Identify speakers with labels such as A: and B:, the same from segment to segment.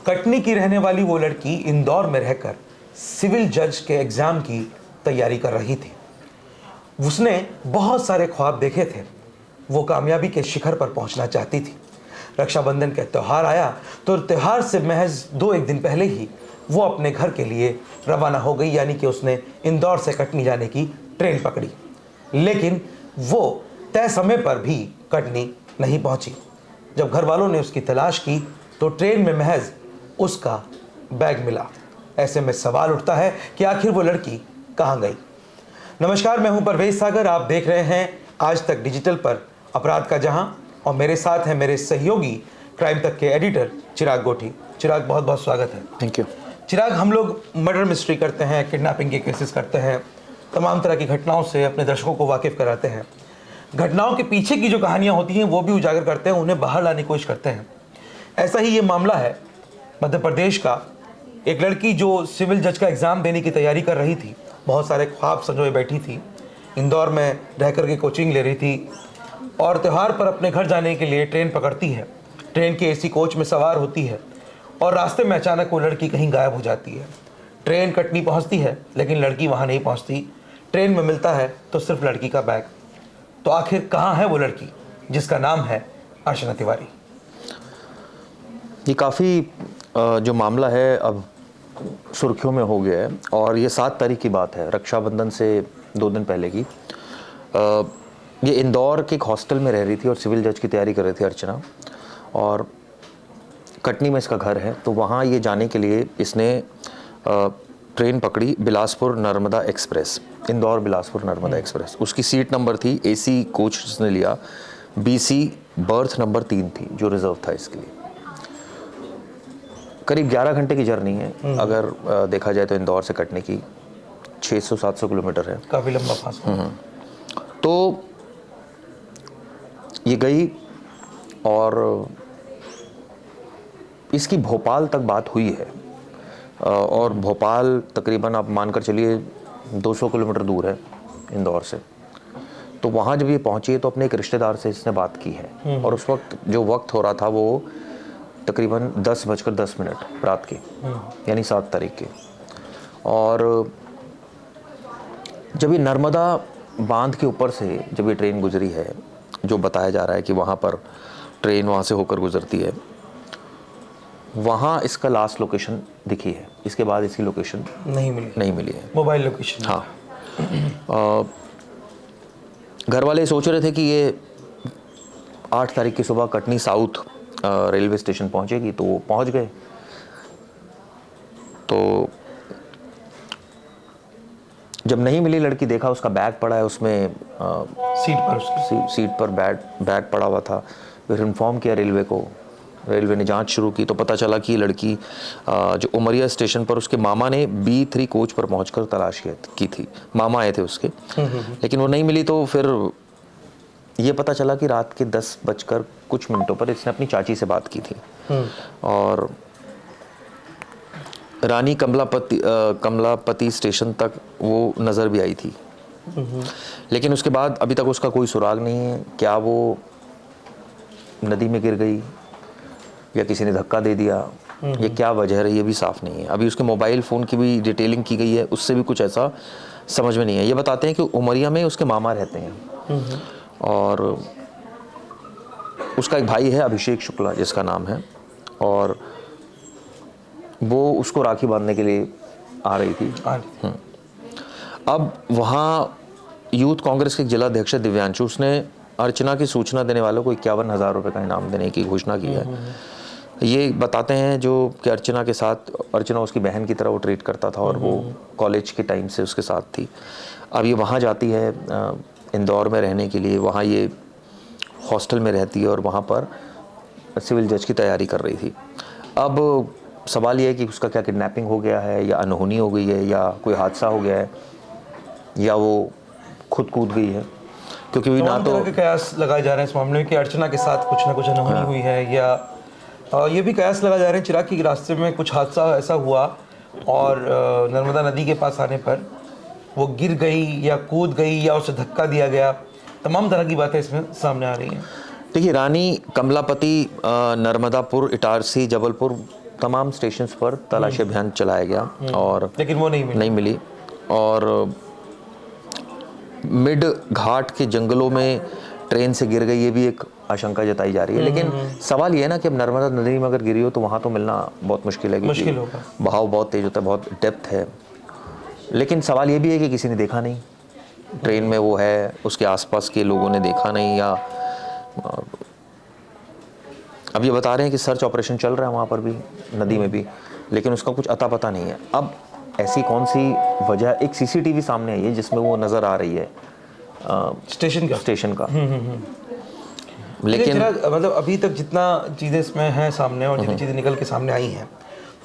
A: कटनी की रहने वाली वो लड़की इंदौर में रहकर सिविल जज के एग्जाम की तैयारी कर रही थी। उसने बहुत सारे ख्वाब देखे थे। वो कामयाबी के शिखर पर पहुंचना चाहती थी। रक्षाबंधन का त्यौहार आया तो त्यौहार से महज 2-1 दिन पहले ही वो अपने घर के लिए रवाना हो गई, यानी कि उसने इंदौर से कटनी जाने की ट्रेन पकड़ी। लेकिन वो तय समय पर भी कटनी नहीं पहुंची। जब घर वालों ने उसकी तलाश की तो ट्रेन में महज उसका बैग मिला। ऐसे में सवाल उठता है कि आखिर वो लड़की कहाँ गई। नमस्कार, मैं हूं परवेज सागर। आप देख रहे हैं आज तक डिजिटल पर अपराध का जहां, और मेरे साथ हैं मेरे सहयोगी क्राइम तक के एडिटर चिराग गोठी। चिराग, बहुत बहुत स्वागत है।
B: Thank you.
A: चिराग, हम लोग मर्डर मिस्ट्री करते हैं, किडनैपिंग के केसेस करते हैं, तमाम तरह की घटनाओं से अपने दर्शकों को वाकिफ कराते हैं। घटनाओं के पीछे की जो कहानियां होती हैं वो भी उजागर करते हैं, उन्हें बाहर लाने की कोशिश करते हैं। ऐसा ही ये मामला है मध्य प्रदेश का। एक लड़की जो सिविल जज का एग्ज़ाम देने की तैयारी कर रही थी, बहुत सारे ख्वाब संजोए बैठी थी, इंदौर में रह कर के कोचिंग ले रही थी और त्यौहार पर अपने घर जाने के लिए ट्रेन पकड़ती है। ट्रेन के एसी कोच में सवार होती है और रास्ते में अचानक वो लड़की कहीं गायब हो जाती है। ट्रेन कटनी पहुंचती है लेकिन लड़की वहां नहीं पहुंचती। ट्रेन में मिलता है तो सिर्फ लड़की का बैग। तो आखिर कहाँ है वो लड़की जिसका नाम है अर्चना तिवारी?
B: ये काफ़ी जो मामला है अब सुर्खियों में हो गया है और ये 7 तारीख की बात है, रक्षाबंधन से 2 दिन पहले की। ये इंदौर के एक हॉस्टल में रह रही थी और सिविल जज की तैयारी कर रही थी अर्चना, और कटनी में इसका घर है। तो वहाँ ये जाने के लिए इसने ट्रेन पकड़ी, बिलासपुर नर्मदा एक्सप्रेस, इंदौर बिलासपुर नर्मदा एक्सप्रेस। उसकी सीट नंबर थी, एसी कोच जिसने लिया, BC बर्थ नंबर 3 थी जो रिजर्व था इसके लिए। करीब 11 घंटे की जर्नी है अगर देखा जाए तो इंदौर से कटनी की 600-700 किलोमीटर है,
A: काफ़ी लंबा फासला।
B: तो ये गई और इसकी भोपाल तक बात हुई है, और भोपाल तकरीबन आप मानकर चलिए 200 किलोमीटर दूर है इंदौर से। तो वहाँ जब ये पहुँची है तो अपने एक रिश्तेदार से इसने बात की है, और उस वक्त जो वक्त हो रहा था वो तकरीबन 10:10 रात के, यानी 7 तारीख के। और जब ये नर्मदा बांध के ऊपर से जब ये ट्रेन गुजरी है, जो बताया जा रहा है कि वहाँ पर ट्रेन वहाँ से होकर गुजरती है, वहाँ इसका लास्ट लोकेशन दिखी है। इसके बाद इसकी लोकेशन नहीं मिली है,
A: मोबाइल लोकेशन।
B: हाँ। घर वाले सोच रहे थे कि ये 8 तारीख की सुबह कटनी साउथ रेलवे स्टेशन पहुंचेगी, तो वो पहुंच गए। तो जब नहीं मिली लड़की, देखा उसका बैग पड़ा है उसमें, सीट पर बैग पड़ा हुआ था। फिर इन्फॉर्म किया रेलवे को, रेलवे ने जांच शुरू की तो पता चला कि ये लड़की जो उमरिया स्टेशन पर उसके मामा ने B3 कोच पर पहुंचकर तलाश की थी। मामा आए थे उसके, लेकिन वो नहीं मिली। तो फिर ये पता चला कि रात के 10:00 पर इसने अपनी चाची से बात की थी, और रानी कमलापति स्टेशन तक वो नज़र भी आई थी। लेकिन उसके बाद अभी तक उसका कोई सुराग नहीं है। क्या वो नदी में गिर गई या किसी ने धक्का दे दिया, ये क्या वजह रही, ये भी साफ नहीं है। अभी उसके मोबाइल फ़ोन की भी डिटेलिंग की गई है, उससे भी कुछ ऐसा समझ में नहीं है। ये बताते हैं कि उमरिया में उसके मामा रहते हैं, और उसका एक भाई है अभिषेक शुक्ला जिसका नाम है, और वो उसको राखी बांधने के लिए आ रही थी। अब वहाँ यूथ कांग्रेस के जिला अध्यक्ष दिव्यांशु, उसने अर्चना की सूचना देने वालों को 51,000 रुपये का इनाम देने की घोषणा की है। ये बताते हैं जो कि अर्चना के साथ, अर्चना उसकी बहन की तरह वो ट्रीट करता था और वो कॉलेज के टाइम से उसके साथ थी। अब ये वहाँ जाती है इंदौर में रहने के लिए, वहाँ ये हॉस्टल में रहती है और वहाँ पर सिविल जज की तैयारी कर रही थी। अब सवाल ये है कि उसका क्या किडनैपिंग हो गया है, या अनहोनी हो गई है, या कोई हादसा हो गया है, या वो खुद कूद गई है, क्योंकि ना तो
A: कयास लगाए जा रहे हैं इस मामले में कि अर्चना के साथ कुछ ना कुछ अनहोनी हुई है, या ये भी कयास लगाए जा रहे हैं चिराग की रास्ते में कुछ हादसा ऐसा हुआ और नर्मदा नदी के पास आने पर वो गिर गई या कूद गई या उसे धक्का दिया गया। तमाम तरह की बातें इसमें सामने आ रही हैं।
B: देखिए, रानी कमलापति, नर्मदापुर, इटारसी, जबलपुर, तमाम स्टेशंस पर तलाशी अभियान चलाया गया और
A: लेकिन वो नहीं
B: मिली और मिड घाट के जंगलों में ट्रेन से गिर गई, ये भी एक आशंका जताई जा रही है। लेकिन सवाल ये है ना कि अब नर्मदा नदी में अगर गिरी हो तो वहाँ तो मिलना बहुत मुश्किल है,
A: मुश्किल होगा,
B: बहाव बहुत तेज होता है, बहुत डेप्थ है। लेकिन सवाल ये भी है कि किसी ने देखा नहीं, ट्रेन में वो है, उसके आसपास के लोगों ने देखा नहीं, या अब ये बता रहे हैं कि सर्च ऑपरेशन चल रहा है वहाँ पर भी, नदी में भी, लेकिन उसका कुछ अता पता नहीं है। अब ऐसी कौन सी वजह, एक सीसीटीवी सामने आई है जिसमें वो नज़र आ रही है स्टेशन का।
A: लेकिन मतलब अभी तक जितना चीज़ें इसमें हैं सामने और जितनी चीज़ें निकल के सामने आई हैं,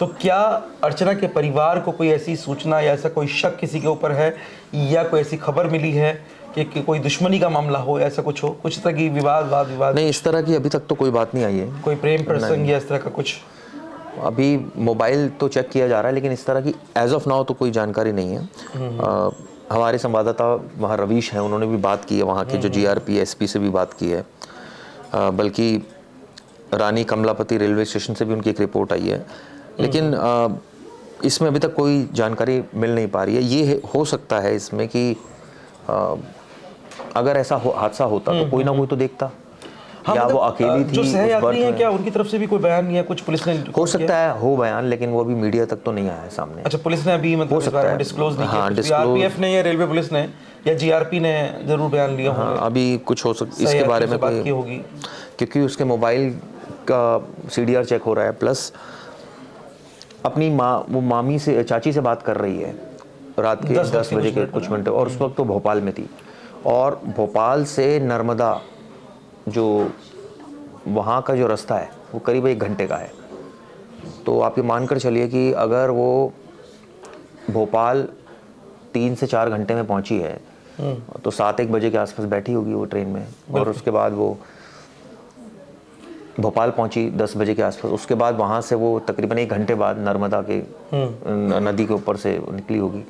A: तो क्या अर्चना के परिवार को कोई ऐसी सूचना या ऐसा कोई शक किसी के ऊपर है, या कोई ऐसी खबर मिली है कि कोई दुश्मनी का मामला हो, ऐसा कुछ हो, कुछ तरह की विवाद
B: नहीं, इस तरह की अभी तक तो कोई बात नहीं आई है,
A: कोई प्रेम प्रसंग या इस तरह का कुछ?
B: अभी मोबाइल तो चेक किया जा रहा है, लेकिन इस तरह की एज ऑफ नाउ तो कोई जानकारी नहीं है। हमारे संवाददाता वहाँ रवीश हैं, उन्होंने भी बात की है, वहाँ के जो जीआरपी एसपी से भी बात की है, बल्कि रानी कमलापति रेलवे स्टेशन से भी उनकी एक रिपोर्ट आई है, लेकिन इसमें अभी तक कोई जानकारी मिल नहीं पा रही है। ये हो सकता है इसमें कि अगर ऐसा हादसा होता तो कोई ना कोई तो देखता, या वो अकेली थी,
A: जो सहयात्री हैं, क्या उनकी तरफ से भी कोई बयान या कुछ पुलिस ने?
B: हो सकता है हो बयान, लेकिन वो अभी मीडिया तक तो नहीं आया है सामने।
A: अच्छा, पुलिस ने अभी मतलब इस बारे में डिस्क्लोज नहीं किया? आरपीएफ ने या रेलवे पुलिस ने या जीआरपी ने जरूर बयान लिया होगा?
B: अभी कुछ हो सकता इसके बारे में
A: बात की होगी,
B: क्योंकि उसके मोबाइल का सीडीआर चेक हो रहा है, प्लस अपनी वो मामी से, चाची से बात कर रही है रात के 10 बजे के कुछ मिनट, और उस वक्त तो भोपाल में थी, और भोपाल से नर्मदा जो वहाँ का जो रास्ता है वो करीब 1 घंटे का है। तो आप ये मानकर चलिए कि अगर वो भोपाल 3 से 4 घंटे में पहुँची है तो 7-1 बजे के आसपास बैठी होगी वो ट्रेन में, और उसके बाद वो भोपाल पहुंची 10 बजे के आसपास। उसके बाद वहाँ से वो तकरीबन 1 घंटे बाद नर्मदा के नदी के ऊपर से निकली होगी।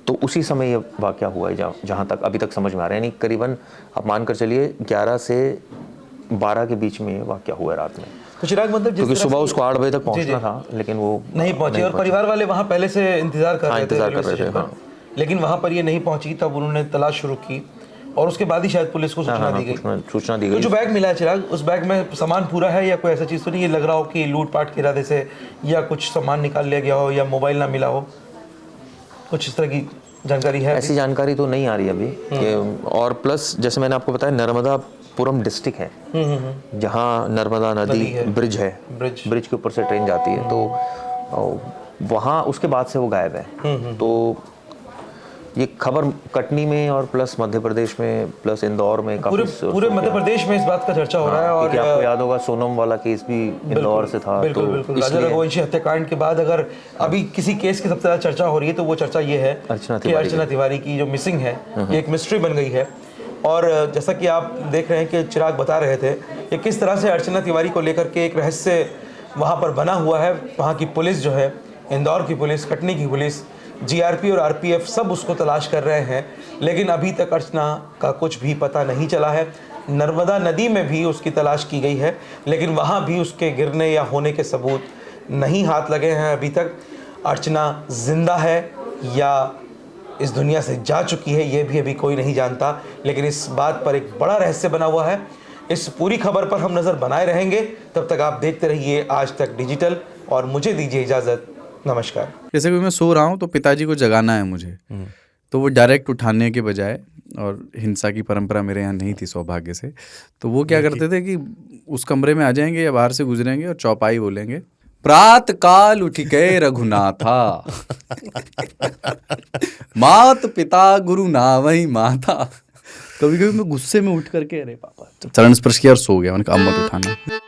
B: तो उसी समय ये वाक़या हुआ है जहाँ तक अभी तक समझ में आ रहा है, यानी करीबन आप मानकर चलिए 11 से 12 के बीच में ये वाक़या हुआ है रात में।
A: तो चिराग, मतलब
B: क्योंकि सुबह उसको 8 बजे तक पहुँचना था, लेकिन वो
A: नहीं पहुँची, और परिवार वाले वहाँ पहले से इंतजार कर रहे थे, लेकिन वहाँ पर ये नहीं पहुँची, तब उन्होंने तलाश शुरू की और उसके बाद ही शायद पुलिस को सूचना दी गई। तो जो बैग मिला है चिराग, उस बैग में सामान पूरा है या कोई ऐसा चीज़ तो नहीं ये लग रहा हो कि लूटपाट के इरादे से या कुछ सामान निकाल लिया गया हो या मोबाइल ना मिला हो, कुछ इस तरह की जानकारी है?
B: ऐसी जानकारी तो नहीं आ रही अभी। और प्लस जैसे मैंने आपको बताया, नर्मदापुरम डिस्ट्रिक्ट है जहाँ नर्मदा नदी ब्रिज है, ब्रिज के ऊपर से ट्रेन जाती है, तो वहाँ उसके बाद से वो गायब है। तो ये खबर कटनी में और प्लस मध्य प्रदेश में प्लस इंदौर में काफी
A: पूरे मध्य प्रदेश में इस बात का चर्चा हो रहा है। और
B: आपको याद होगा सोनम वाला केस भी इंदौर से था।
A: बिल्कुल राजा रघुवंशी हत्याकांड के बाद अगर अभी किसी केस की सबसे ज्यादा चर्चा हो रही है तो वो चर्चा ये है कि अर्चना तिवारी की जो मिसिंग है ये एक मिस्ट्री बन गई है। और जैसा कि आप देख रहे हैं कि चिराग बता रहे थे कि किस तरह से अर्चना तिवारी को लेकर के एक रहस्य वहाँ पर बना हुआ है। वहाँ की पुलिस जो है, इंदौर की पुलिस, कटनी की पुलिस, जीआरपी और आरपीएफ सब उसको तलाश कर रहे हैं, लेकिन अभी तक अर्चना का कुछ भी पता नहीं चला है। नर्मदा नदी में भी उसकी तलाश की गई है, लेकिन वहाँ भी उसके गिरने या होने के सबूत नहीं हाथ लगे हैं अभी तक। अर्चना जिंदा है या इस दुनिया से जा चुकी है ये भी अभी कोई नहीं जानता, लेकिन इस बात पर एक बड़ा रहस्य बना हुआ है। इस पूरी खबर पर हम नज़र बनाए रहेंगे। तब तक आप देखते रहिए आज तक डिजिटल और मुझे दीजिए इजाज़त। नमस्कार।
C: जैसे कि मैं सो रहा हूँ तो पिताजी को जगाना है मुझे, तो वो डायरेक्ट उठाने के बजाय, और हिंसा की परंपरा मेरे यहाँ नहीं थी सौभाग्य से, तो वो क्या करते थे कि उस कमरे में आ जाएंगे या बाहर से गुजरेंगे और चौपाई बोलेंगे, प्रात काल उठ के रघुनाथा मात पिता गुरु नावही माता। कभी कभी मैं गुस्से में उठ करके अरे पापा चरण स्पर्श किया और सो गया, मैंने कहा अब मत उठाना।